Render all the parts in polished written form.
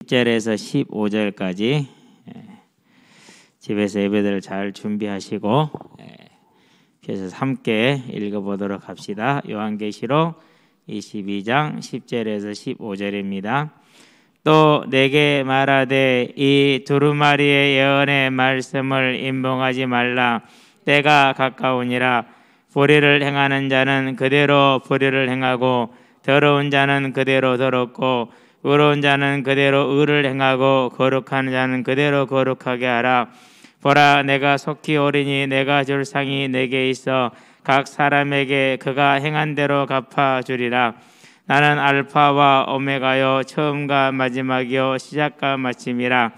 10절에서 15절까지 집에서 예배들을 잘 준비하시고 그래서 함께 읽어보도록 합시다. 요한계시록 22장 10절에서 15절입니다. 또 내게 말하되 이 두루마리의 예언의 말씀을 임봉하지 말라. 때가 가까우니라. 불의를 행하는 자는 그대로 불의를 행하고 더러운 자는 그대로 더럽고 의로운 자는 그대로 의를 행하고 거룩한 자는 그대로 거룩하게 하라. 보라, 내가 속히 오리니 내가 줄 상이 내게 있어 각 사람에게 그가 행한 대로 갚아주리라. 나는 알파와 오메가요 처음과 마지막이요 시작과 마침이라.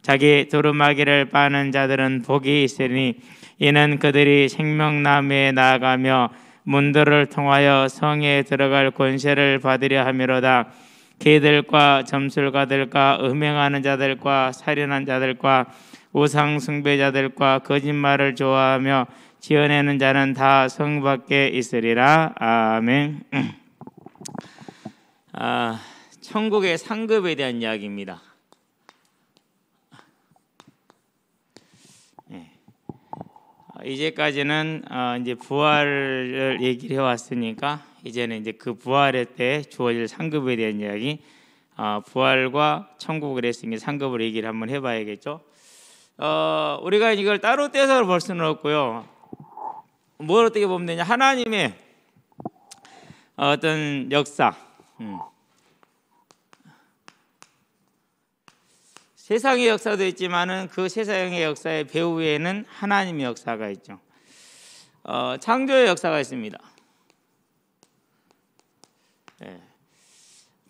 자기 두루마기를 빠는 자들은 복이 있으니 이는 그들이 생명나무에 나아가며 문들을 통하여 성에 들어갈 권세를 받으려 함이로다. 개들과 점술가들과 음행하는 자들과 살인한 자들과 우상 숭배자들과 거짓말을 좋아하며 지어내는 자는 다 성 밖에 있으리라. 아멘. 천국의 상급에 대한 이야기입니다. 이제까지는 이제 부활을 얘기를 해왔으니까 이제는 이제 그 부활의 때 주어질 상급에 대한 이야기, 부활과 천국을 했으니 상급을 얘기를 한번 해봐야겠죠. 우리가 이걸 따로 떼서 볼 수는 없고요. 뭘 어떻게 보면 되냐? 하나님의 어떤 역사, 세상의 역사도 있지만은 그 세상의 역사의 배후에는 하나님의 역사가 있죠. 창조의 역사가 있습니다.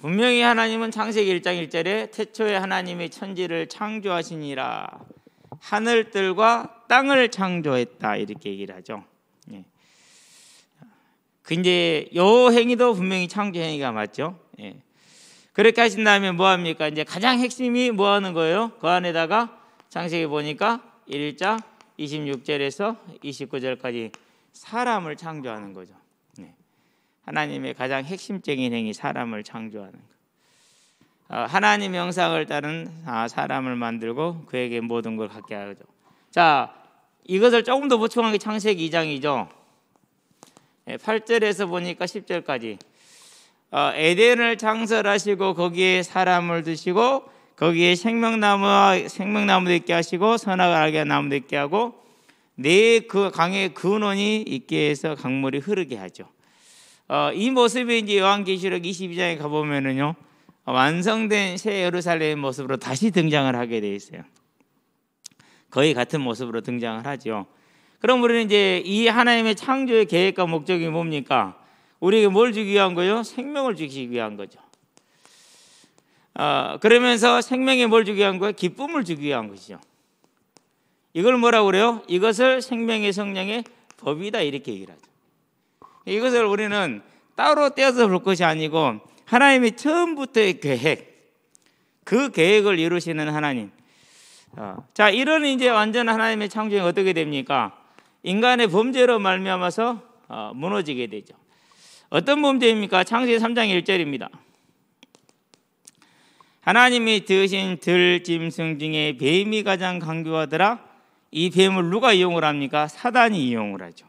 분명히 하나님은 창세기 1장 1절에 태초에 하나님이 천지를 창조하시니라. 하늘들과 땅을 창조했다 이렇게 얘기를 하죠. 근데 요 행위도 분명히 창조 행위가 맞죠. 그렇게 하신 다음에 뭐 합니까? 이제 가장 핵심이 뭐 하는 거예요? 그 안에다가 창세기 보니까 1장 26절에서 29절까지 사람을 창조하는 거죠. 하나님의 가장 핵심적인 행위, 사람을 창조하는 거. 하나님의 형상을 따른 사람을 만들고 그에게 모든 걸 갖게 하죠. 자, 이것을 조금 더 보충한 게 창세기 2장이죠. 8절에서 보니까 10절까지 에덴을 창설하시고 거기에 사람을 두시고 거기에 생명나무도 있게 하시고 선악을 알게 한 나무도 있게 하고 네 그 강에 근원이 있게 해서 강물이 흐르게 하죠. 이 모습이 이제 요한계시록 22장에 가보면은요 완성된 새 예루살렘의 모습으로 다시 등장을 하게 돼 있어요. 거의 같은 모습으로 등장을 하죠. 그럼 우리는 이제 이 하나님의 창조의 계획과 목적이 뭡니까? 우리에게 뭘 주기 위한 거예요? 생명을 주기 위한 거죠. 그러면서 생명에 뭘 주기 위한 거예요? 기쁨을 주기 위한 것이죠. 이걸 뭐라고 그래요? 이것을 생명의 성령의 법이다 이렇게 얘기를 하죠. 이것을 우리는 따로 떼어서 볼 것이 아니고 하나님의 처음부터의 계획, 그 계획을 이루시는 하나님. 자, 이런 이제 완전 하나님의 창조가 어떻게 됩니까? 인간의 범죄로 말미암아서 무너지게 되죠. 어떤 범죄입니까? 창세기 3장 1절입니다. 하나님이 지으신 들짐승 중에 뱀이 가장 강교하더라. 이 뱀을 누가 이용을 합니까? 사단이 이용을 하죠.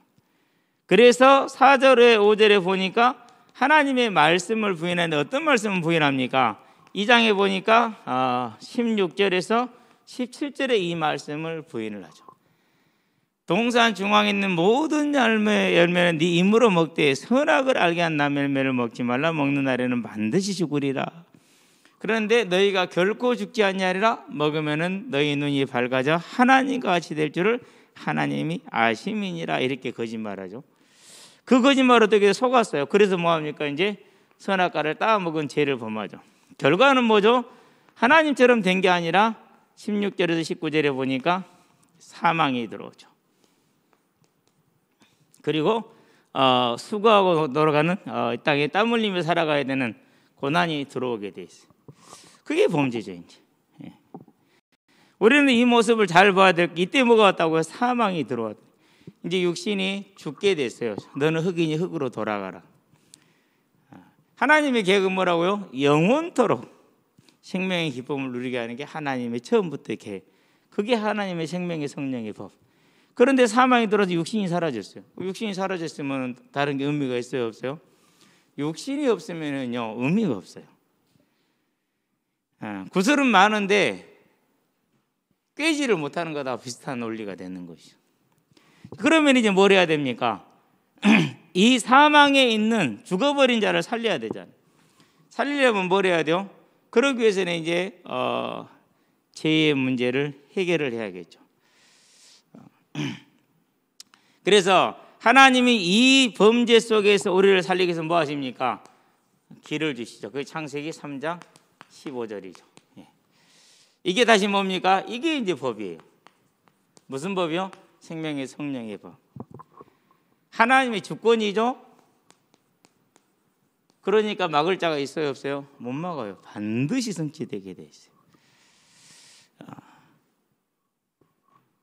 그래서 4절에 5절에 보니까 하나님의 말씀을 부인하는데 어떤 말씀을 부인합니까? 2장에 보니까 16절에서 17절에 이 말씀을 부인을 하죠. 동산 중앙에 있는 모든 열매는 네 입으로 먹되 선악을 알게 한 나무열매를 먹지 말라. 먹는 날에는 반드시 죽으리라. 그런데 너희가 결코 죽지 아니하리라. 먹으면은 너희 눈이 밝아져 하나님과 같이 될 줄을 하나님이 아심이니라. 이렇게 거짓말하죠. 그 거짓말 어떻게 속았어요. 그래서 뭐합니까? 이제 선악과를 따먹은 죄를 범하죠. 결과는 뭐죠? 하나님처럼 된 게 아니라 16절에서 19절에 보니까 사망이 들어오죠. 그리고 수고하고 돌아가는 땅에 땀 흘리며 살아가야 되는 고난이 들어오게 돼 있어요. 그게 범죄죠. 이제 우리는 이 모습을 잘 봐야 될 게 이때 뭐가 왔다고요? 사망이 들어왔다. 이제 육신이 죽게 됐어요. 너는 흙이니 흙으로 돌아가라. 하나님의 계획은 뭐라고요? 영원토록 생명의 기쁨을 누리게 하는 게 하나님의 처음부터 계획. 그게 하나님의 생명의 성령의 법. 그런데 사망이 들어서 육신이 사라졌어요. 육신이 사라졌으면 다른 게 의미가 있어요, 없어요? 육신이 없으면요 의미가 없어요. 구슬은 많은데 꿰지를 못하는 거다 비슷한 논리가 되는 것이죠. 그러면 이제 뭘 해야 됩니까? 이 사망에 있는 죽어버린 자를 살려야 되잖아요. 살리려면 뭘 해야 돼요? 그러기 위해서는 이제 죄의 문제를 해결을 해야겠죠. 그래서 하나님이 이 범죄 속에서 우리를 살리기 위해서 뭐 하십니까? 길을 주시죠. 그게 창세기 3장 15절이죠. 이게 다시 뭡니까? 이게 이제 법이에요. 무슨 법이요? 생명의 성령의 법. 하나님의 주권이죠. 그러니까 막을 자가 있어요, 없어요? 못 막아요. 반드시 성취되게 돼 있어요.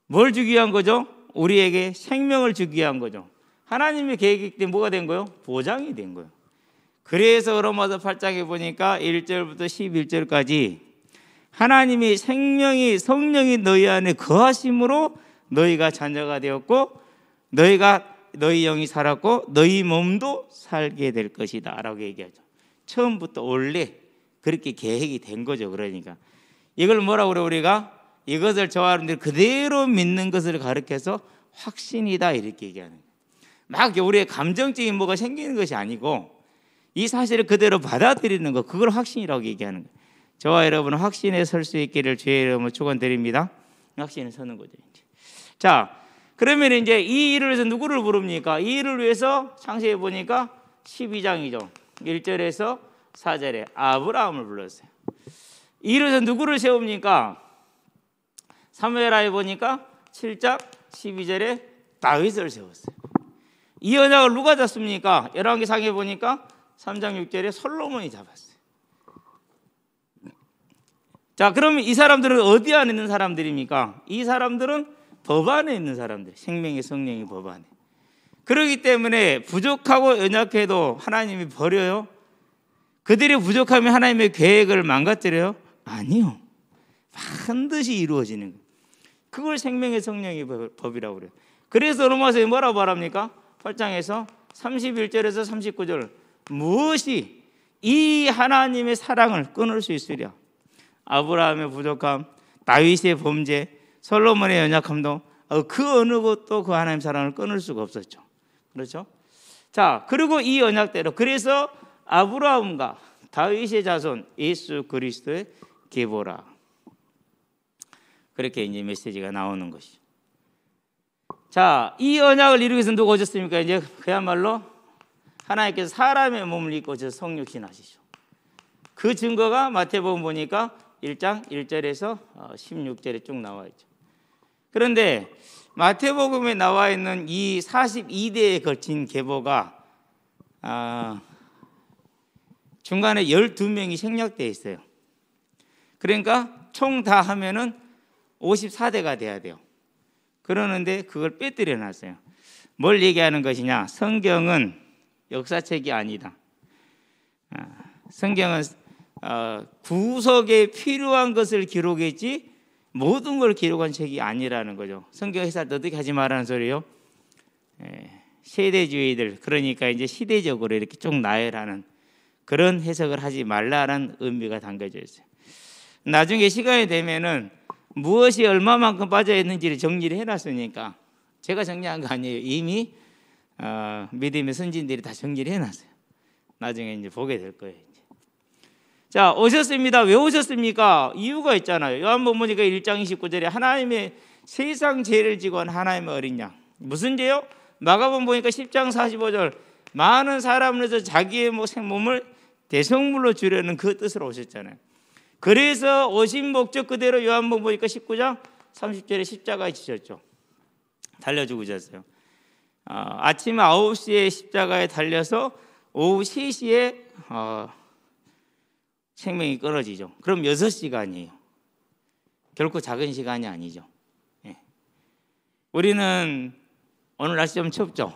뭘 주기 위한 거죠? 우리에게 생명을 주기 위한 거죠. 하나님의 계획이 때문에 뭐가 된 거예요? 보장이 된 거예요. 그래서 로마서 8장에 보니까 1절부터 11절까지 하나님이 생명이 성령이 너희 안에 거하심으로 너희가 자녀가 되었고 너희 영이 살았고 너희 몸도 살게 될 것이다 라고 얘기하죠. 처음부터 원래 그렇게 계획이 된 거죠. 그러니까 이걸 뭐라고 그래? 우리가 이것을 좋아하는데 그대로 믿는 것을 가르쳐서 확신이다 이렇게 얘기하는 거예요. 막 우리의 감정적인 뭐가 생기는 것이 아니고 이 사실을 그대로 받아들이는 거, 그걸 확신이라고 얘기하는 거예요. 저와 여러분은 확신에 설 수 있기를 주의 이름으로 축원드립니다. 확신에 서는 거죠. 이제. 자, 그러면 이제 이 일을 위해서 누구를 부릅니까? 이 일을 위해서 창세기 보니까 12장이죠. 1절에서 4절에 아브라함을 불렀어요. 이 일을 위해서 누구를 세웁니까? 사무엘하에 보니까 7장 12절에 다윗을 세웠어요. 이 언약을 누가 잡습니까? 열왕기상에 보니까 3장 6절에 솔로몬이 잡았어요. 자, 그러면 이 사람들은 어디 안에 있는 사람들입니까? 이 사람들은 법 안에 있는 사람들, 생명의 성령이 법 안에. 그렇기 때문에 부족하고 연약해도 하나님이 버려요? 그들이 부족하면 하나님의 계획을 망가뜨려요? 아니요. 반드시 이루어지는 거예요. 그걸 생명의 성령의 법이라고 그래요. 그래서 로마서에 뭐라고 말합니까? 8장에서 31절에서 39절 무엇이 이 하나님의 사랑을 끊을 수 있으랴? 아브라함의 부족함, 다윗의 범죄, 솔로몬의 연약함도 그 어느 것도 그 하나님 사랑을 끊을 수가 없었죠. 그렇죠? 자, 그리고 이 언약대로 그래서 아브라함과 다윗의 자손 예수 그리스도의 계보라. 그렇게 이제 메시지가 나오는 것이죠. 자, 이 언약을 이루기 위해서 누가 오셨습니까? 이제 그야말로 하나님께서 사람의 몸을 입고 오셔서 성육신하시죠. 그 증거가 마태복음 보니까 1장 1절에서 16절에 쭉 나와 있죠. 그런데 마태복음에 나와 있는 이 42대에 걸친 계보가 중간에 12명이 생략되어 있어요. 그러니까 총 다 하면은 54대가 돼야 돼요. 그러는데 그걸 빼뜨려 놨어요. 뭘 얘기하는 것이냐? 성경은 역사책이 아니다. 성경은 구속에 필요한 것을 기록했지 모든 걸 기록한 책이 아니라는 거죠. 성경 해석 어떻게 하지 말라는 소리요? 세대주의들, 그러니까 이제 시대적으로 이렇게 쭉 나열하는 그런 해석을 하지 말라는 의미가 담겨져 있어요. 나중에 시간이 되면은 무엇이 얼마만큼 빠져 있는지를 정리를 해놨으니까 제가 정리한 거 아니에요. 이미 믿음의 선진들이 다 정리를 해놨어요. 나중에 이제 보게 될 거예요. 이제. 자, 오셨습니다. 왜 오셨습니까? 이유가 있잖아요. 요한복음 보니까 1장 29절에 하나님의 세상 죄를 지고 한 하나님의 어린 양. 무슨 죄요? 마가복음 보니까 10장 45절 많은 사람으로서 자기의 몸을 대성물로 주려는 그 뜻으로 오셨잖아요. 그래서 오신 목적 그대로 요한복음 보니까 19장 30절에 십자가에 지셨죠. 달려 죽으셨어요. 아침 9시에 십자가에 달려서 오후 3시에 생명이 끊어지죠. 그럼 6시간이에요. 결코 작은 시간이 아니죠. 예. 우리는 오늘 날씨 좀 춥죠.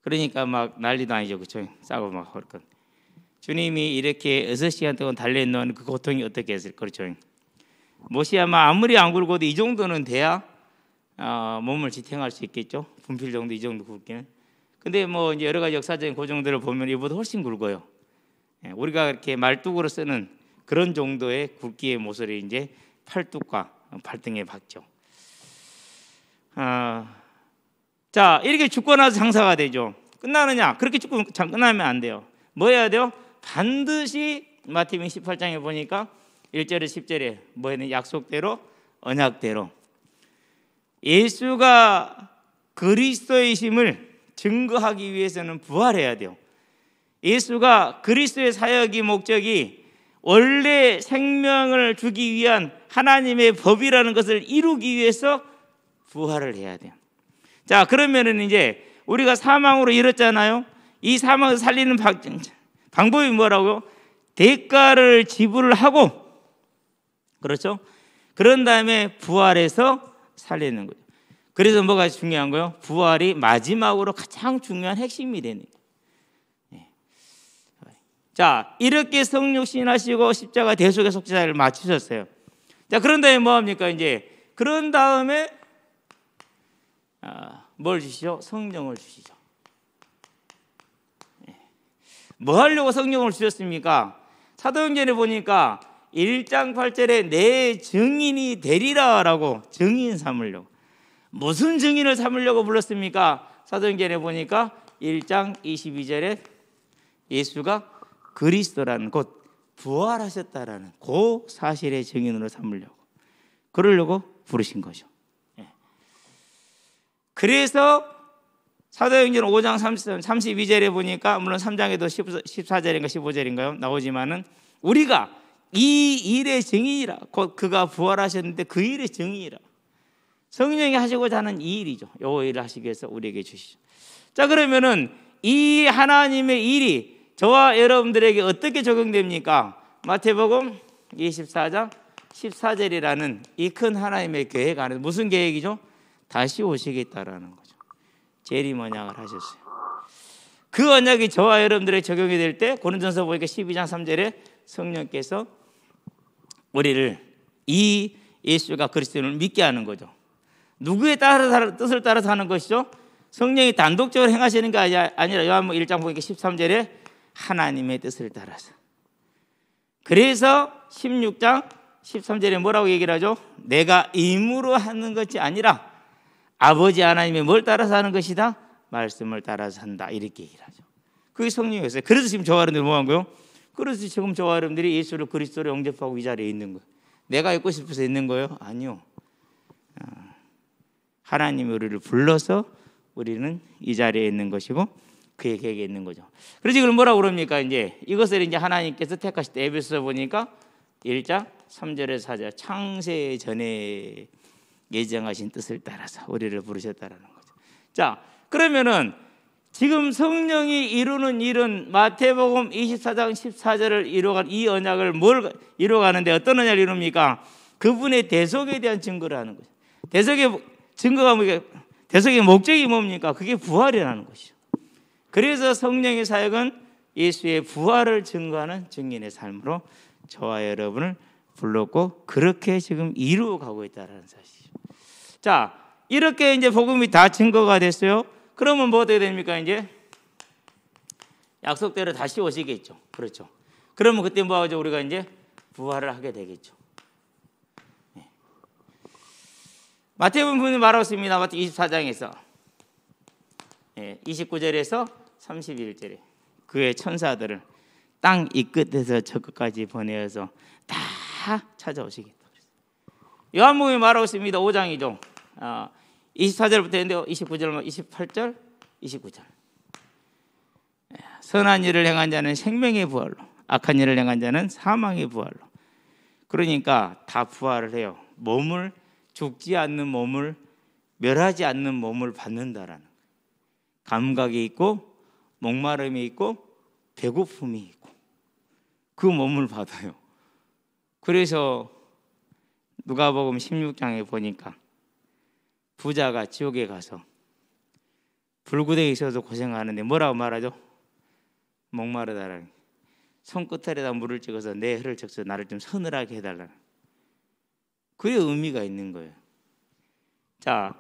그러니까 막 난리도 아니죠. 그렇죠? 싸고 막 헐건. 주님이 이렇게 6시간 동안 달려있는 그 고통이 어떻게 했을까? 그렇죠. 못이 아무리 안 굵어도 이 정도는 돼야 몸을 지탱할 수 있겠죠. 분필 정도 이 정도 굵기는. 근데 뭐 이제 여러 가지 역사적인 고정들을 보면 이보다 훨씬 굵어요. 우리가 이렇게 말뚝으로 쓰는 그런 정도의 굵기의 모서리 이제 팔뚝과 발등에 박죠. 자, 이렇게 죽고 나서 장사가 되죠. 끝나느냐? 그렇게 죽고 끝나면 안 돼요. 뭐 해야 돼요? 반드시 마태복음 18장에 보니까 1절에 10절에 뭐 했는 약속대로 언약대로 예수가 그리스도이심을 증거하기 위해서는 부활해야 돼요. 예수가 그리스도의 사역이 목적이 원래 생명을 주기 위한 하나님의 법이라는 것을 이루기 위해서 부활을 해야 돼요. 자, 그러면은 이제 우리가 사망으로 이뤘잖아요. 이 사망을 살리는 방법이 뭐라고요? 대가를 지불을 하고, 그렇죠? 그런 다음에 부활해서 살리는 거죠. 그래서 뭐가 중요한 거예요? 부활이 마지막으로 가장 중요한 핵심이 되는 거예요. 자, 이렇게 성육신하시고 십자가 대속의 속죄자를 마치셨어요. 자, 그런 다음에 뭐 합니까? 이제 그런 다음에 뭘 주시죠? 성령을 주시죠. 뭐 하려고 성령을 주셨습니까? 사도행전에 보니까 1장 8절에 내 증인이 되리라라고 증인 삼으려고. 무슨 증인을 삼으려고 불렀습니까? 사도행전에 보니까 1장 22절에 예수가 그리스도라는 곧 부활하셨다라는 그 사실의 증인으로 삼으려고, 그러려고 부르신 거죠. 그래서 사도행전 5장 32절에 보니까, 물론 3장에도 14절인가 15절인가요? 나오지만은 우리가 이 일의 증인이라, 곧 그가 부활하셨는데 그 일의 증인이라. 성령이 하시고자 하는 이 일이죠. 이 일을 하시기 위해서 우리에게 주시죠. 자, 그러면은 이 하나님의 일이 저와 여러분들에게 어떻게 적용됩니까? 마태복음 24장 14절이라는 이 큰 하나님의 계획 안에 무슨 계획이죠? 다시 오시겠다라는 거죠. 재림 언약을 하셨어요. 그 언약이 저와 여러분들에게 적용이 될 때 고린도전서 보니까 12장 3절에 성령께서 우리를 이 예수가 그리스도를 믿게 하는 거죠. 누구의 뜻을 따라서 하는 것이죠? 성령이 단독적으로 행하시는 게 아니라 요한복음 1장 보니까 13절에 하나님의 뜻을 따라서. 그래서 16장 13절에 뭐라고 얘기를 하죠? 내가 임으로 하는 것이 아니라 아버지 하나님의 뭘 따라서 하는 것이다? 말씀을 따라서 한다. 이렇게 얘기를 하죠. 그게 성령이었어요. 그래서 지금 저와 여러분들이 뭐 한 거예요? 그래서 지금 저와 여러분들이 예수를 그리스도로 영접하고 이 자리에 있는 거예요. 내가 있고 싶어서 있는 거예요? 아니요. 하나님이 우리를 불러서 우리는 이 자리에 있는 것이고 그의 계획에 있는 거죠. 그래서 이걸 뭐라고 그럽니까? 이제 이것을 이제 하나님께서 택하실 때 에베소서 보니까 1장 3절에서 4절 창세 전에 예정하신 뜻을 따라서 우리를 부르셨다라는 거죠. 자, 그러면은 지금 성령이 이루는 일은 마태복음 24장 14절을 이루어간 이 언약을 뭘 이루어가는데 어떤 언약을 이룹니까? 그분의 대속에 대한 증거를 하는 거죠. 대속의 증거가 뭐게? 대속의 목적이 뭡니까? 그게 부활이라는 것이죠. 그래서 성령의 사역은 예수의 부활을 증거하는 증인의 삶으로 저와 여러분을 불렀고 그렇게 지금 이루어가고 있다는 사실이죠. 자, 이렇게 이제 복음이 다 증거가 됐어요. 그러면 뭐 어떻게 됩니까? 이제 약속대로 다시 오시겠죠. 그렇죠. 그러면 그때 뭐 하죠? 우리가 이제 부활을 하게 되겠죠. 네. 마태복음 분이 말하고 있습니다. 마태복음 24장에서 29절에서 31절에 그의 천사들을 땅 이 끝에서 저 끝까지 보내어서 다 찾아오시겠다. 요한복음이 말하고 있습니다. 5장이죠. 24절부터 했는데 29절, 28절, 29절. 선한 일을 행한 자는 생명의 부활로, 악한 일을 행한 자는 사망의 부활로. 그러니까 다 부활을 해요. 몸을, 죽지 않는 몸을, 멸하지 않는 몸을 받는다라는 거예요. 감각이 있고 목마름이 있고 배고픔이 있고 그 몸을 받아요. 그래서 누가복음 16장에 보니까 부자가 지옥에 가서 불구덩이에 있어서 고생하는데 뭐라고 말하죠? 목마르다라는. 손끝에다 물을 찍어서 내 혀를 적셔 나를 좀 서늘하게 해달라. 그의 의미가 있는 거예요. 자,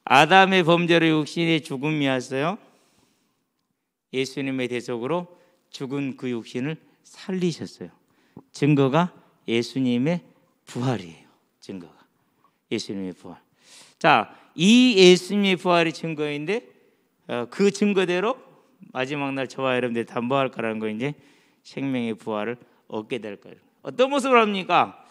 아담의 범죄로 육신의 죽음이 왔어요. 예수님의 대속으로 죽은 그 육신을 살리셨어요. 증거가 예수님의 부활이에요. 증거가 예수님의 부활. 자, 이 예수님의 부활이 증거인데 그 증거대로 마지막 날 저와 여러분들이 다 뭐 할 거라는 거, 이제 생명의 부활을 얻게 될 거예요. 어떤 모습을 합니까?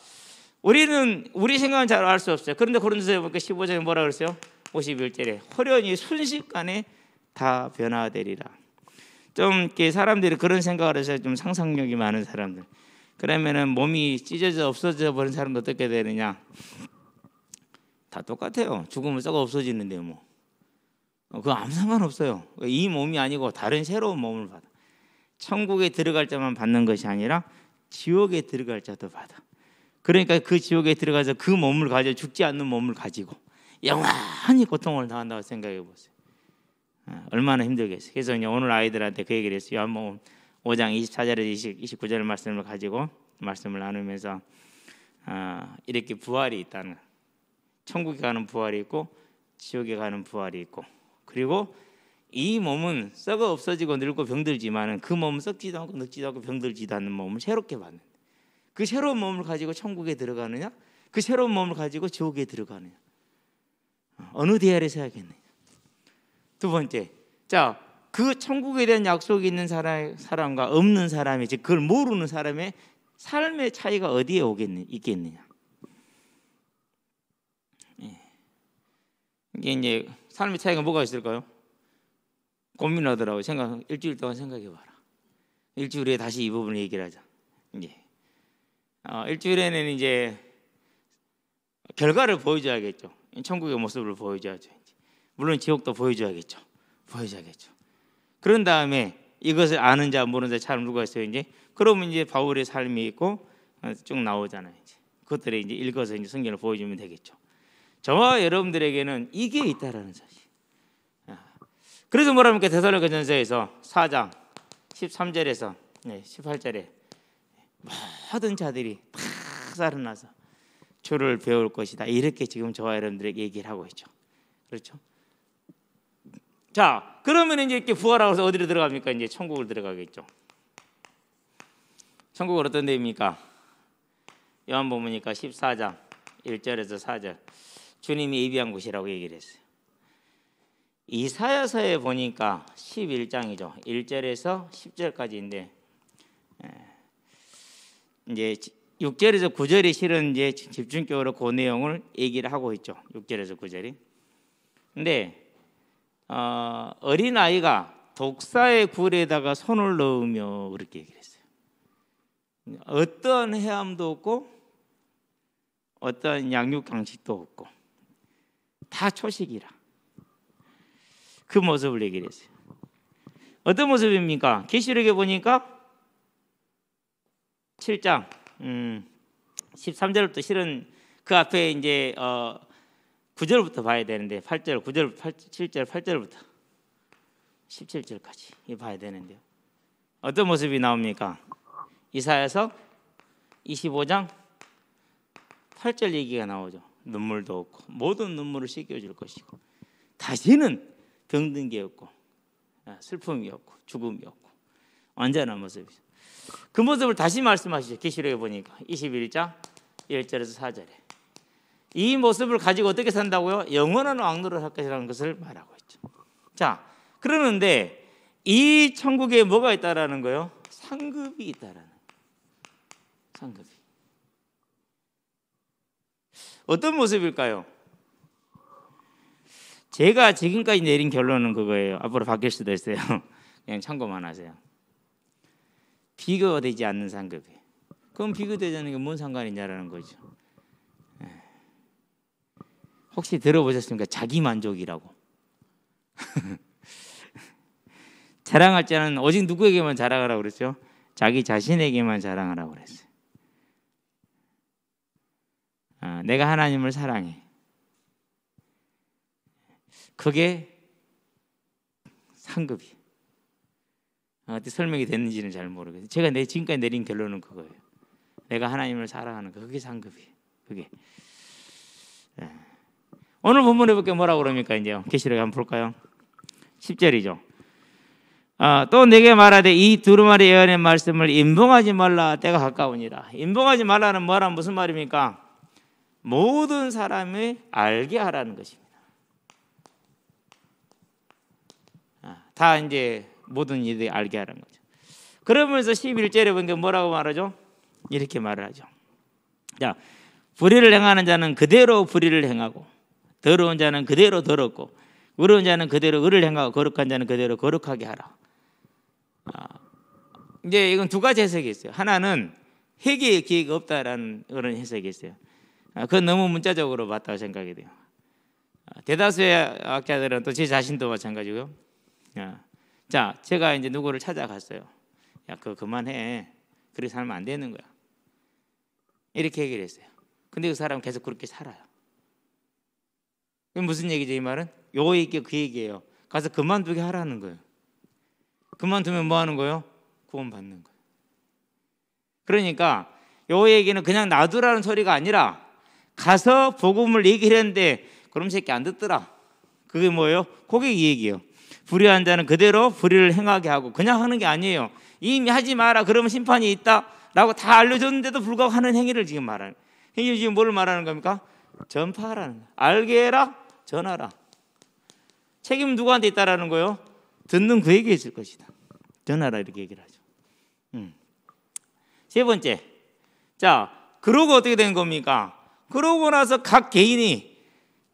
우리는 우리 생각은 잘 알 수 없어요. 그런데 고린도서에 보니까 15장에 뭐라 그랬어요? 51절에 호련히 순식간에 다 변화되리라. 좀 이렇게 사람들이 그런 생각을 해서 좀 상상력이 많은 사람들, 그러면은 몸이 찢어져 없어져 버린 사람도 어떻게 되느냐? 다 똑같아요. 죽으면 썩어 없어지는데 뭐 그거 아무 상관없어요. 이 몸이 아니고 다른 새로운 몸을 받아. 천국에 들어갈 자만 받는 것이 아니라 지옥에 들어갈 자도 받아. 그러니까 그 지옥에 들어가서 그 몸을 가지고, 죽지 않는 몸을 가지고 영원히 고통을 당한다고 생각해 보세요. 얼마나 힘들겠어요. 그래서 오늘 아이들한테 그 얘기를 했어요. 요한복음 5장 24절에서 29절 말씀을 가지고 말씀을 나누면서 이렇게 부활이 있다는, 천국에 가는 부활이 있고 지옥에 가는 부활이 있고, 그리고 이 몸은 썩어 없어지고 늙고 병들지만은 그 몸은 썩지도 않고 늙지도 않고 병들지도 않는 몸을 새롭게 받는, 그 새로운 몸을 가지고 천국에 들어가느냐, 그 새로운 몸을 가지고 지옥에 들어가느냐, 어느 대열에 서야겠느냐. 두 번째, 자, 그 천국에 대한 약속이 있는 사람과 없는 사람이, 즉 그걸 모르는 사람의 삶의 차이가 어디에 있겠느냐. 이게 이제 삶의 차이가 뭐가 있을까요? 고민하더라고요. 일주일 동안 생각해봐라. 일주일 후에 다시 이 부분을 얘기를 하자. 이제 일주일에는 이제 결과를 보여줘야겠죠. 천국의 모습을 보여줘야죠. 물론 지옥도 보여줘야겠죠. 그런 다음에 이것을 아는 자 모르는 자 참 누가 있어요? 이제 그러면 이제 바울의 삶이 있고 쭉 나오잖아요. 이제 그것들을 이제 읽어서 이제 성경을 보여주면 되겠죠. 저와 여러분들에게는 이게 있다라는 사실. 그래서 뭐랍니까? 데살로니가전서에서 4장 13절에서 18절에 모든 자들이 다 살아나서 주를 배울 것이다, 이렇게 지금 저와 여러분들에게 얘기를 하고 있죠. 그렇죠? 자, 그러면 이제 이렇게 부활하고 서 어디로 들어갑니까? 이제 천국을 들어가겠죠. 천국은 어떤 데입니까? 요한복음 보니까 14장 1절에서 4절, 주님이 예비한 곳이라고 얘기를 했어요. 이사야서에 보니까 11장이죠. 1절에서 10절까지인데 이제 6절에서 9절이 실은 이제 집중적으로 그 내용을 얘기를 하고 있죠. 6절에서 9절이. 근데 어린 아이가 독사의 굴에다가 손을 넣으며 그렇게 얘기를 했어요. 어떤 해함도 없고 어떤 양육 강식도 없고 다 초식이라, 그 모습을 얘기를 했어요. 어떤 모습입니까? 계시록에 보니까 7장 13절부터 실은 그 앞에 이제 9절부터 봐야 되는데 8절, 9절, 7절, 8절부터 17절까지 봐야 되는데요. 어떤 모습이 나옵니까? 이사야서 25장 8절 얘기가 나오죠. 눈물도 없고 모든 눈물을 씻겨줄 것이고 다시는 병든 게 없고 슬픔이 없고 죽음이 없고 완전한 모습이죠. 그 모습을 다시 말씀하시죠. 계시록에 보니까 21장 1절에서 4절에 이 모습을 가지고 어떻게 산다고요? 영원한 왕노릇 할 것이라는 것을 말하고 있죠. 자, 그러는데 이 천국에 뭐가 있다라는 거예요? 상급이 있다라는 거예요. 상급이. 어떤 모습일까요? 제가 지금까지 내린 결론은 그거예요. 앞으로 바뀔 수도 있어요. 그냥 참고만 하세요. 비교가 되지 않는 상급이에요. 그럼 비교되지 않는 게 뭔 상관이냐라는 거죠. 혹시 들어보셨습니까? 자기만족이라고. 자랑할 때는 오직 누구에게만 자랑하라고 그랬죠? 자기 자신에게만 자랑하라고 그랬어요. 내가 하나님을 사랑해. 그게 상급이에요. 어떻게 설명이 됐는지는 잘 모르겠어요. 제가 지금까지 내린 결론은 그거예요. 내가 하나님을 사랑하는 거, 그게 상급이에요. 그게. 오늘 본문에 볼게 뭐라고 그럽니까? 이제 계시록 한번 볼까요? 10절이죠. 또 내게 말하되 이 두루마리 예언의 말씀을 임봉하지 말라, 때가 가까우니라. 임봉하지 말라는 뭐란 무슨 말입니까? 모든 사람이 알게 하라는 것입니다. 다 이제 모든 이들이 알게 하라는 거죠. 그러면서 11절에 보니까 뭐라고 말하죠? 이렇게 말을 하죠. 자, 불의를 행하는 자는 그대로 불의를 행하고, 더러운 자는 그대로 더럽고, 의로운 자는 그대로 의를 행하고, 거룩한 자는 그대로 거룩하게 하라. 이제 이건 두 가지 해석이 있어요. 하나는 회개의 기회가 없다라는 그런 해석이 있어요. 그건 너무 문자적으로 맞다고 생각이 돼요. 대다수의 학자들은 또 제 자신도 마찬가지고요. 자, 제가 이제 누구를 찾아갔어요. 야, 그거 그만해. 그렇게 살면 안 되는 거야. 이렇게 얘기를 했어요. 근데 그 사람은 계속 그렇게 살아요. 그게 무슨 얘기죠? 이 말은 요 얘기 그 얘기예요. 가서 그만두게 하라는 거예요. 그만두면 뭐 하는 거예요? 구원받는 거예요. 그러니까 요 얘기는 그냥 놔두라는 소리가 아니라 가서 복음을 얘기를 했는데 그럼 새끼 안 듣더라. 그게 뭐예요? 그게 이 얘기예요. 불의한 자는 그대로 불의를 행하게 하고, 그냥 하는 게 아니에요. 이미 하지 마라, 그러면 심판이 있다라고 다 알려줬는데도 불구하고 하는 행위를 지금 말하는, 행위 지금 뭘 말하는 겁니까? 전파하라는 거예요. 알게 해라, 전하라. 책임은 누구한테 있다라는 거예요? 듣는 그에게 있을 것이다. 전하라, 이렇게 얘기를 하죠. 세 번째, 자, 그러고 어떻게 된 겁니까? 그러고 나서 각 개인이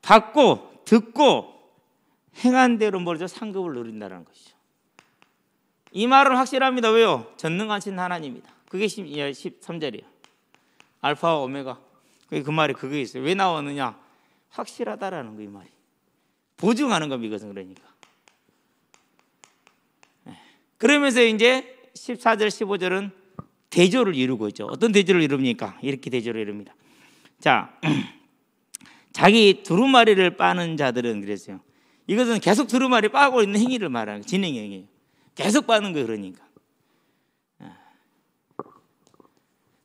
받고 듣고 행한 대로 뭐죠? 상급을 누린다는 것이죠. 이 말은 확실합니다. 왜요? 전능하신 하나님이다. 그게 13절이에요. 알파와 오메가. 그 말이 그게 있어요. 왜 나오느냐? 확실하다라는 거, 이 말이. 보증하는 겁니다. 이것은 그러니까. 그러면서 이제 14절, 15절은 대조를 이루고 있죠. 어떤 대조를 이룹니까? 이렇게 대조를 이룹니다. 자, 자기 두루마리를 빠는 자들은 그랬어요. 이것은 계속 두루마리 빠고 있는 행위를 말하는 거예요. 진행 행위예요. 계속 빠는 거예요. 그러니까.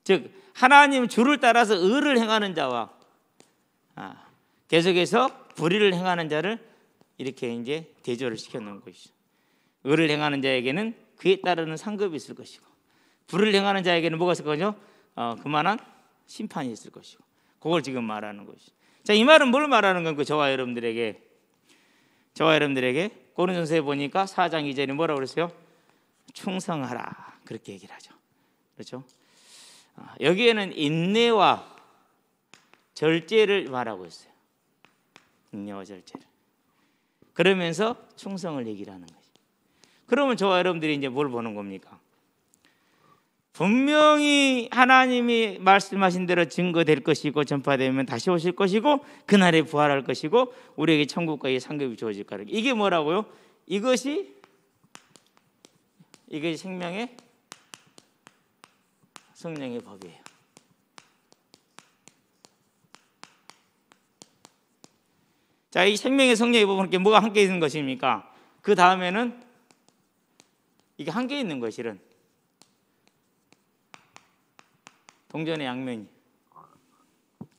즉 하나님 주를 따라서 의를 행하는 자와 계속해서 불의를 행하는 자를 이렇게 이제 대조를 시켜놓은 것이죠. 의를 행하는 자에게는 그에 따르는 상급이 있을 것이고, 불의를 행하는 자에게는 뭐가 있을 거죠? 그만한 심판이 있을 것이고, 그걸 지금 말하는 것이죠. 자, 이 말은 뭘 말하는 건가? 저와 여러분들에게 고린도전서에 보니까 4장 2절에 뭐라고 그랬어요? 충성하라, 그렇게 얘기를 하죠. 그렇죠? 여기에는 인내와 절제를 말하고 있어요. 인내와 절제를. 그러면서 충성을 얘기를 하는 거죠. 그러면 저와 여러분들이 이제 뭘 보는 겁니까? 분명히 하나님이 말씀하신 대로 증거될 것이고, 전파되면 다시 오실 것이고, 그날에 부활할 것이고, 우리에게 천국과 상급이 주어질 거라. 이게 뭐라고요? 이것이 생명의 성령의 법이에요. 자, 이 생명의 성령의 법은 뭐가 함께 있는 것입니까? 그 다음에는 이게 함께 있는 거 실은 동전의 양면이.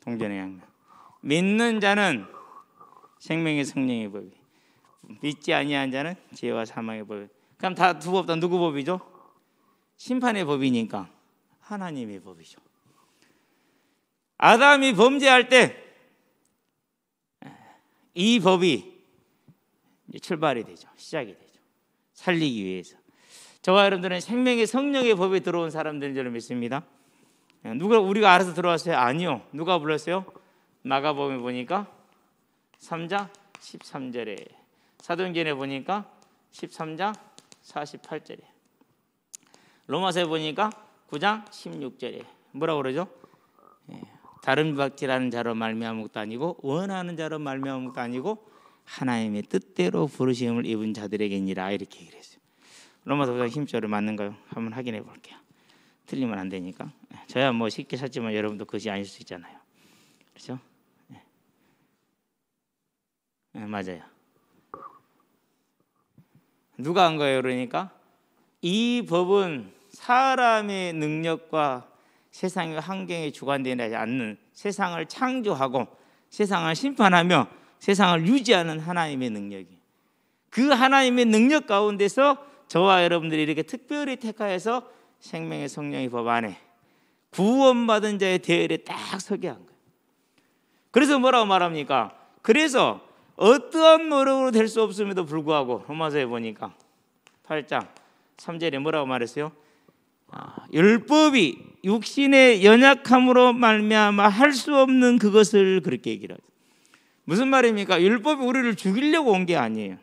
동전의 양면. 믿는 자는 생명의 성령의 법이, 믿지 아니한 자는 죄와 사망의 법이. 그럼 다 두 법 다 누구 법이죠? 심판의 법이니까 하나님의 법이죠. 아담이 범죄할 때 이 법이 이제 출발이 되죠. 시작이 되죠. 살리기 위해서. 저와 여러분들은 생명의 성령의 법에 들어온 사람들인 줄 믿습니다. 우리가 알아서 들어왔어요? 아니요. 누가 불렀어요? 마가복음에 보니까 3장 13절에, 사도행전에 보니까 13장 48절에, 로마서에 보니까 9장 16절에 뭐라고 그러죠? 다른 박지라는 자로 말미암은 것도 아니고 원하는 자로 말미암은 것도 아니고 하나님의 뜻대로 부르심을 입은 자들에게니라, 이렇게 얘기를 했어요. 로마서 9장 16절에 맞는가요? 한번 확인해 볼게요. 틀리면 안 되니까. 저야 뭐 쉽게 찾지만 여러분도 그것이 아닐 수 있잖아요. 그렇죠? 네, 맞아요. 누가 한 거예요? 그러니까 이 법은 사람의 능력과 세상의 환경에 주관되지 않는, 세상을 창조하고 세상을 심판하며 세상을 유지하는 하나님의 능력이, 그 하나님의 능력 가운데서 저와 여러분들이 이렇게 특별히 택하여서 생명의 성령의 법 안에 구원받은 자의 대열에 딱 서게 한 거예요. 그래서 뭐라고 말합니까? 그래서 어떠한 노력으로 될 수 없음에도 불구하고 로마서에 보니까 8장 3절에 뭐라고 말했어요? 율법이 육신의 연약함으로 말미암아 할 수 없는 그것을 그렇게 얘기를 하죠. 무슨 말입니까? 율법이 우리를 죽이려고 온 게 아니에요.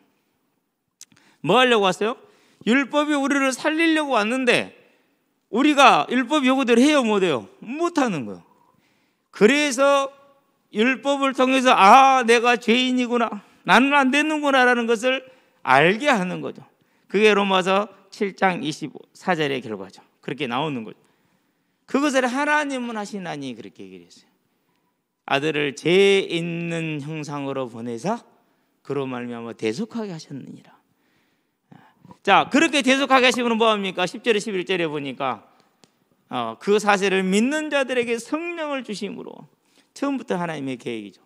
뭐 하려고 왔어요? 율법이 우리를 살리려고 왔는데 우리가 율법 요구대로 해요, 못해요? 못하는 거예요. 그래서 율법을 통해서 내가 죄인이구나, 나는 안 되는구나 라는 것을 알게 하는 거죠. 그게 로마서 7장 24절의 결과죠. 그렇게 나오는 거죠. 그것을 하나님은 하시나니 그렇게 얘기를 했어요. 아들을 죄 있는 형상으로 보내사 그로 말미암아 대속하게 하셨느니라. 자, 그렇게 대속하게 하시면 뭐합니까? 10절에 11절에 보니까 그 사실을 믿는 자들에게 성령을 주심으로, 처음부터 하나님의 계획이죠.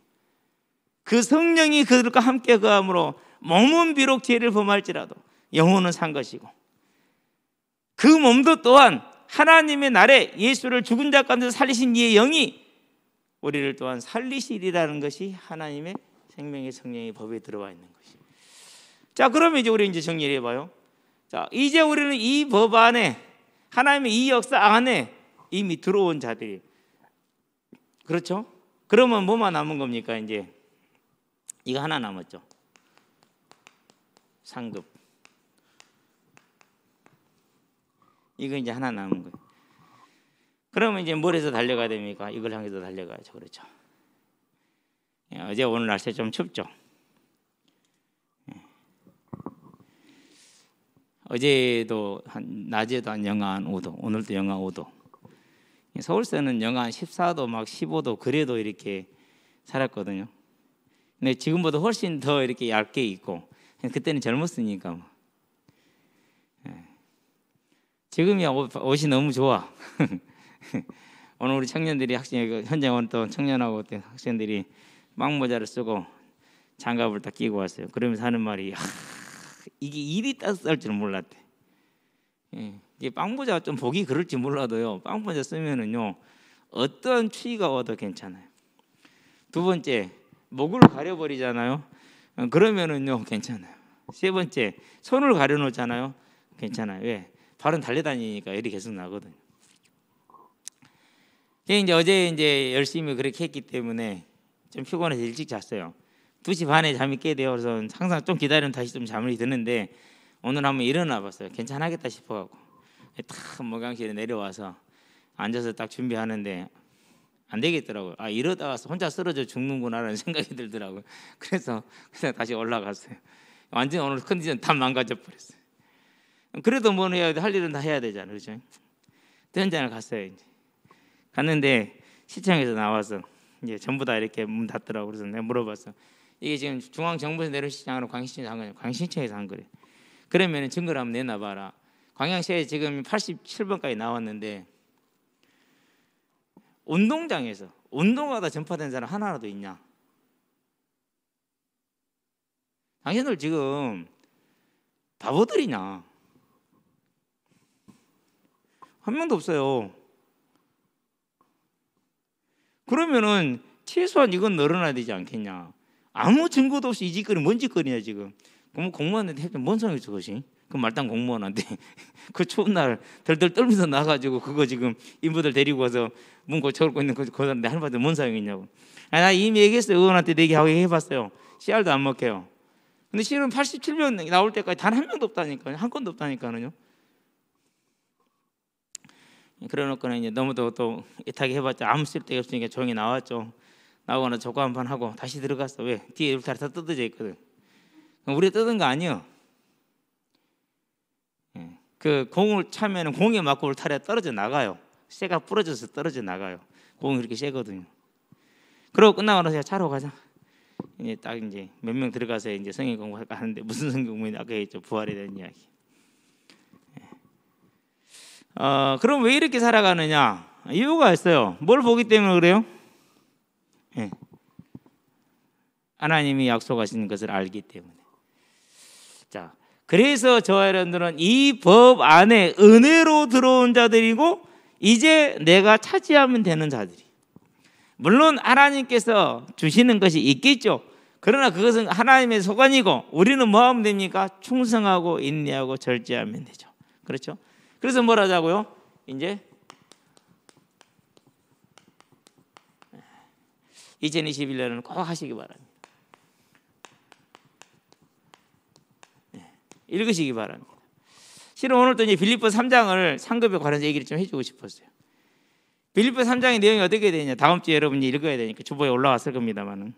그 성령이 그들과 함께 거함으로 몸은 비록 죄를 범할지라도 영혼은 산 것이고, 그 몸도 또한 하나님의 날에 예수를 죽은 자 가운데서 살리신 이의 영이 우리를 또한 살리시리라는 것이 하나님의 생명의 성령의 법에 들어와 있는 것이. 자, 그러면 이제 우리 정리를 해봐요. 자, 이제 우리는 이 법 안에, 하나님의 이 역사 안에 이미 들어온 자들이, 그렇죠? 그러면 뭐만 남은 겁니까? 이제 이거 하나 남았죠. 상급. 이거 이제 하나 남은 거예요. 그러면 이제 뭘 해서 달려가야 됩니까? 이걸 향해서 달려가야죠. 그렇죠? 어제 오늘 날씨 좀 춥죠? 어제도 낮에도 한 영하 5도, 오늘도 영하 5도. 서울서는 영하 14도, 막 15도 그래도 이렇게 살았거든요. 근데 지금보다 훨씬 더 이렇게 얇게 입고, 그때는 젊었으니까. 지금이야 옷이 너무 좋아. 오늘 우리 청년들이 현장 온 또 청년하고 학생들이 빵모자를 쓰고 장갑을 딱 끼고 왔어요. 그러면서 하는 말이, 이게 일이 따뜻할 줄 몰랐대. 이게 빵모자가 좀 보기 그럴지 몰라도요, 빵모자 쓰면은요 어떤 추위가 와도 괜찮아요. 두 번째, 목을 가려버리잖아요. 그러면은요 괜찮아요. 세 번째, 손을 가려놓잖아요. 괜찮아요. 왜? 발은 달려다니니까 열이 계속 나거든요. 이제 어제 이제 열심히 그렇게 했기 때문에 좀 피곤해서 일찍 잤어요. 2시 반에 잠이 깨 돼요. 그래서 항상 좀 기다리면 다시 좀 잠이 드는데 오늘 한번 일어나 봤어요. 괜찮하겠다 싶어갖고 딱 목욕실에 내려와서 앉아서 딱 준비하는데 안 되겠더라고요. 이러다가 혼자 쓰러져 죽는구나라는 생각이 들더라고요. 그래서 다시 올라갔어요. 완전 오늘 컨디션 다 망가져 버렸어요. 그래도 뭐 해야 돼? 할 일은 다 해야 되잖아요, 그렇죠? 현장을 갔어요. 이제 갔는데 시청에서 나와서 이제 전부 다 이렇게 문 닫더라고. 그래서 내가 물어봤어. 이게 지금 중앙정부에서 내려온 시장으로 광신시에서 한 거냐? 광신시청에서 한 거래. 그러면 증거를 한번 내놔봐라. 광양시에 지금 87번까지 나왔는데 운동장에서 운동하다 전파된 사람 하나라도 있냐? 당신들 지금 바보들이냐? 한 명도 없어요. 그러면은 최소한 이건 늘어나야 되지 않겠냐? 아무 증거도 없이 이 짓거리 뭔 짓거리냐 지금? 그럼 공무원한테 뭔 소용이 있어 그것이? 그 말단 공무원한테 그 추운 날 덜덜 떨면서 나가지고 그거 지금 인부들 데리고 와서 문 고쳐놓고 있는 그 사람한테 할 말도 뭔 소용이 있냐고. 나 이미 얘기했어요. 의원한테 얘기하고 해봤어요. 씨알도 안 먹혀요. 근데 실은 87명 나올 때까지 단 한 명도 없다니까요. 한 건도 없다니까요. 그래놓고는 이제 너무도 또 애타게 해봤자 아무 쓸데가 없으니까 조용히 나왔죠. 나오거나 조거 한번 하고 다시 들어갔어. 왜? 뒤에 울타리 다 뜯어져 있거든. 우리 뜯은 거 아니에요. 그 공을 차면은 공에 맞고 울타리가 떨어져 나가요. 쇠가 부러져서 떨어져 나가요. 공이 그렇게 세거든요. 그러고 끝나고 나서 차로 가자. 이제 딱 이제 몇 명 들어가서 이제 성경 공부할까 하는데 무슨 성경 공부냐? 아까 했죠. 부활에 대한 이야기. 그럼 왜 이렇게 살아가느냐? 이유가 있어요. 뭘 보기 때문에 그래요? 예. 하나님이 약속하신 것을 알기 때문에. 자, 그래서 저와 여러분들은 이 법 안에 은혜로 들어온 자들이고 이제 내가 차지하면 되는 자들이. 물론 하나님께서 주시는 것이 있겠죠. 그러나 그것은 하나님의 소관이고 우리는 뭐 하면 됩니까? 충성하고 인내하고 절제하면 되죠. 그렇죠? 그래서 뭘 하자고요? 이제 2021년은 꼭 하시기 바랍니다. 읽으시기 바랍니다. 실은 오늘 또 이제 빌립보 3장을 상급에 관해서 얘기를 좀 해주고 싶었어요. 빌립보 3장의 내용이 어떻게 되냐? 다음 주에 여러분이 읽어야 되니까 주보에 올라왔을 겁니다만은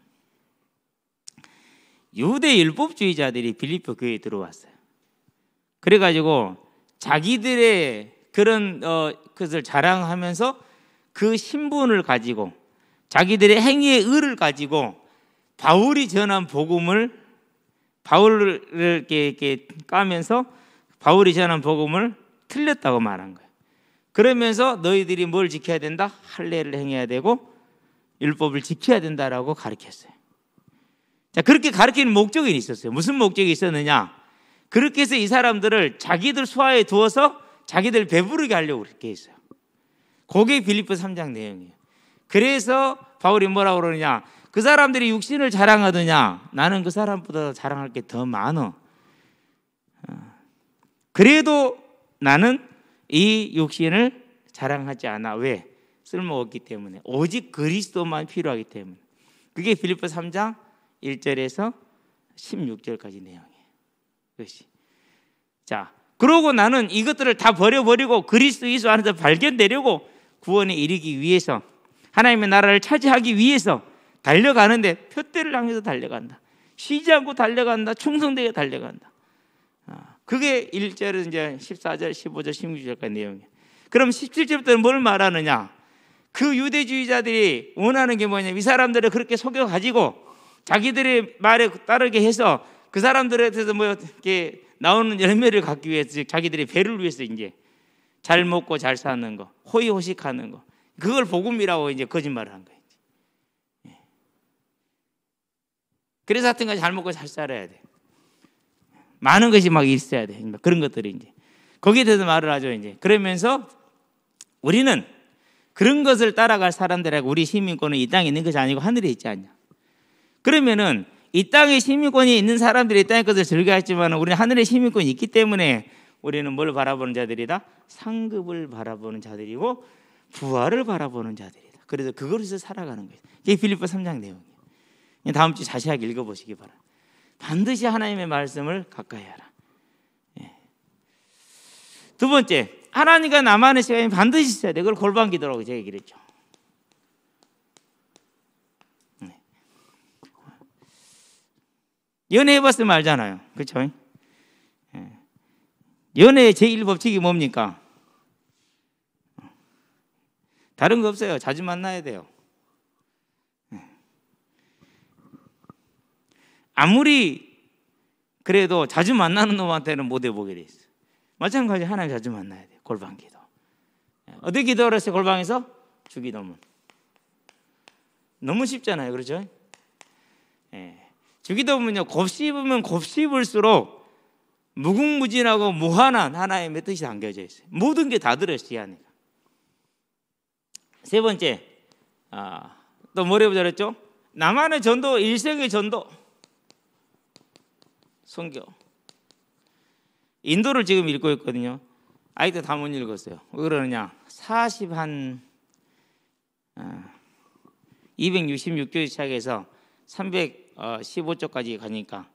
유대 율법주의자들이 빌립보 교회에 들어왔어요. 그래가지고 자기들의 그런 것을 자랑하면서 그 신분을 가지고 자기들의 행위의 의를 가지고 바울이 전한 복음을 바울을 이렇게 까면서 바울이 전한 복음을 틀렸다고 말한 거예요. 그러면서 너희들이 뭘 지켜야 된다? 할례를 행해야 되고 율법을 지켜야 된다라고 가르쳤어요. 자, 그렇게 가르치는 목적이 있었어요. 무슨 목적이 있었느냐? 그렇게 해서 이 사람들을 자기들 수하에 두어서 자기들 배부르게 하려고 그렇게 했어요. 그게 빌립보 3장 내용이에요. 그래서 바울이 뭐라고 그러느냐? 그 사람들이 육신을 자랑하더냐? 나는 그 사람보다 자랑할 게 더 많어. 그래도 나는 이 육신을 자랑하지 않아. 왜? 쓸모없기 때문에. 오직 그리스도만 필요하기 때문에. 그게 빌립보 3장 1절에서 16절까지 내용이에요. 그것이. 자, 그러고 나는 이것들을 다 버려버리고 그리스도 예수 안에서 발견되려고 구원에 이르기 위해서 하나님의 나라를 차지하기 위해서 달려가는데 표대를 향해서 달려간다. 쉬지 않고 달려간다. 충성되게 달려간다. 그게 1절에서 이제 14절, 15절, 16절까지 내용이에요. 그럼 17절부터는 뭘 말하느냐? 그 유대주의자들이 원하는 게 뭐냐면 이 사람들을 그렇게 속여가지고 자기들의 말에 따르게 해서 그 사람들에 대해서 뭐 이렇게 나오는 열매를 갖기 위해서 자기들의 배를 위해서 이제 잘 먹고 잘 사는 거, 호의호식하는 거, 그걸 복음이라고 이제 거짓말을 한 거예요. 그래서 하여튼 잘 먹고 잘 살아야 돼. 많은 것이 막 있어야 돼. 그런 것들이 이제 거기에 대해서 말을 하죠. 이제 그러면서 우리는 그런 것을 따라갈 사람들하고 우리 시민권은 이 땅에 있는 것이 아니고 하늘에 있지 않냐. 그러면은 이 땅에 시민권이 있는 사람들이 이 땅의 것을 즐겨했지만 우리는 하늘의 시민권이 있기 때문에 우리는 뭘 바라보는 자들이다? 상급을 바라보는 자들이고 부활을 바라보는 자들이다. 그래서 그것에서 살아가는 거예요. 이게 빌립보 3장 내용이에요. 다음 주 자세하게 읽어보시기 바랍니다. 반드시 하나님의 말씀을 가까이 하라. 두 번째, 하나님과 나만의 시간이 반드시 있어야 돼. 그걸 골방 기도라고 제가 얘기를 했죠. 연애해봤으면 알잖아요. 그렇죠? 연애의 제1법칙이 뭡니까? 다른 거 없어요. 자주 만나야 돼요. 아무리 그래도 자주 만나는 놈한테는 못 해보게 돼 있어요. 마찬가지 하나님 자주 만나야 돼요. 골방 기도. 어디 기도를 했어요? 골방에서? 주기도문. 너무 쉽잖아요. 그렇죠? 주기도문요. 곱씹으면 곱씹을수록 무궁무진하고 무한한 하나님의 뜻이 담겨져 있어요. 모든 게 다 들어있어요. 이 안에. 세 번째, 또 뭐라고 잘했죠? 나만의 전도, 일생의 전도. 선교. 인도를 지금 읽고 있거든요. 아직도 다 못 읽었어요. 왜 그러느냐? 266조 시작해서 315조까지 가니까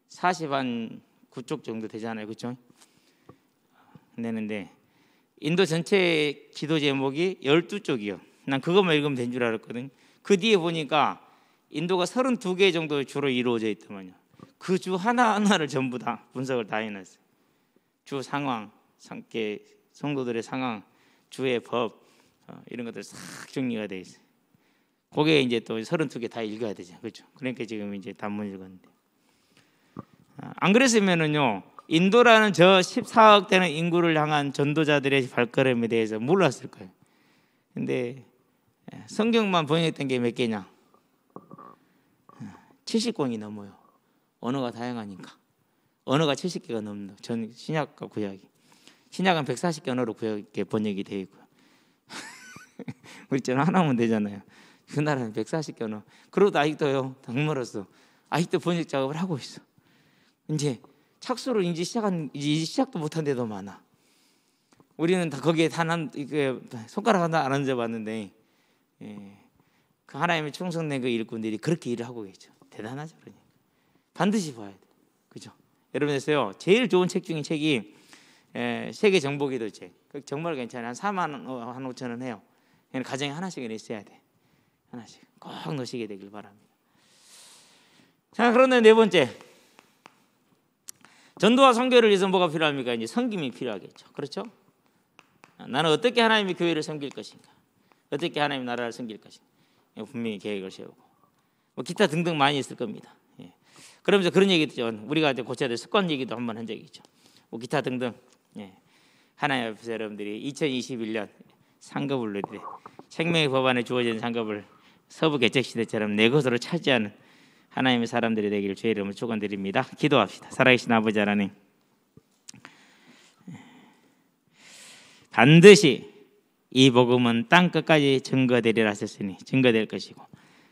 49쪽 정도 되잖아요. 그렇죠? 되는데 인도 전체 기도 제목이 12쪽이요. 난 그것만 읽으면 된 줄 알았거든요. 그 뒤에 보니까 인도가 32개 정도 주로 이루어져 있더만요. 그 주 하나하나를 전부 다 분석을 다 해놨어요. 주 상황, 성도들의 상황, 주의 법 이런 것들 싹 정리가 돼 있어요. 그게 이제 또 32개 다 읽어야 되죠. 그렇죠? 그러니까 지금 이제 다 못 읽었는데 안 그랬으면은요 인도라는 저 14억 되는 인구를 향한 전도자들의 발걸음에 대해서 몰랐을 거예요. 근데 성경만 번역된 게 몇 개냐? 70권이 넘어요. 언어가 다양하니까. 언어가 70개가 넘는 전 신약과 구약이. 신약은 140개 언어로 구약에 번역이 되어 있고요. 우리 저는 하나면 되잖아요. 그 나라는 140개 언어. 그러고도 아직도요, 당물로서 아직도 번역 작업을 하고 있어. 이제 착수를 이제 시작도 못한 데도 많아. 우리는 다 거기에 손가락 하나 안 얹어봤는데, 그 하나님의 충성된 그 일꾼들이 그렇게 일을 하고 계죠. 대단하죠. 그러니까 반드시 봐야 돼. 그죠? 여러분 했어요. 제일 좋은 책 중에 책이 세계 정보기도 책. 정말 괜찮아요. 한 4만 원, 한 5천 원 해요. 가정에 하나씩은 있어야 돼. 하나씩 꼭 넣으시게 되길 바랍니다. 자, 그런데 네 번째, 전도와 선교를 위해서 뭐가 필요합니까? 이제 섬김이 필요하겠죠. 그렇죠? 나는 어떻게 하나님의 교회를 섬길 것인가? 어떻게 하나님의 나라를 섬길 것인가? 분명히 계획을 세우고, 뭐 기타 등등 많이 있을 겁니다. 그러면서 그런 얘기도 있죠. 우리가 고쳐야 될 습관 얘기도 한번 한 적이 있죠. 뭐 기타 등등. 하나님 앞에서 여러분들이 2021년 상급을 누리되 생명의 법안에 주어진 상급을 서부 개척 시대처럼 내 것으로 차지하는 하나님의 사람들이 되기를 주의 이름으로 축원드립니다. 기도합시다. 살아계신 아버지 하나님, 반드시 이 복음은 땅 끝까지 증거되리라 하셨으니 증거될 것이고,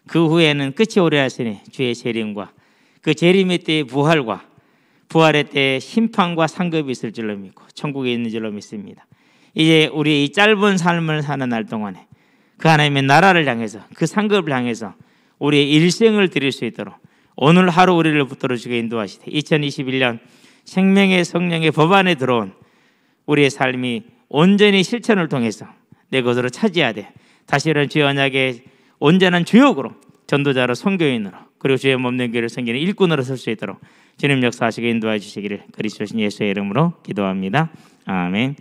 그 후에는 끝이 오리라 하시니 주의 재림과 그 재림의 때의 부활과 부활의 때의 심판과 상급이 있을 줄로 믿고 천국에 있는 줄로 믿습니다. 이제 우리의 이 짧은 삶을 사는 날 동안에 그 하나님의 나라를 향해서, 그 상급을 향해서 우리의 일생을 드릴 수 있도록 오늘 하루 우리를 붙들어 주게 인도하시되, 2021년 생명의 성령의 법 안에 들어온 우리의 삶이 온전히 실천을 통해서 내 것으로 차지하되 다시 이런 주의 언약의 온전한 주역으로, 전도자로, 선교인으로, 그리고 주의 몸된 교회를 섬기는 일꾼으로 설 수 있도록 주님 역사하시게 인도해 주시기를 그리스도 예수의 이름으로 기도합니다. 아멘.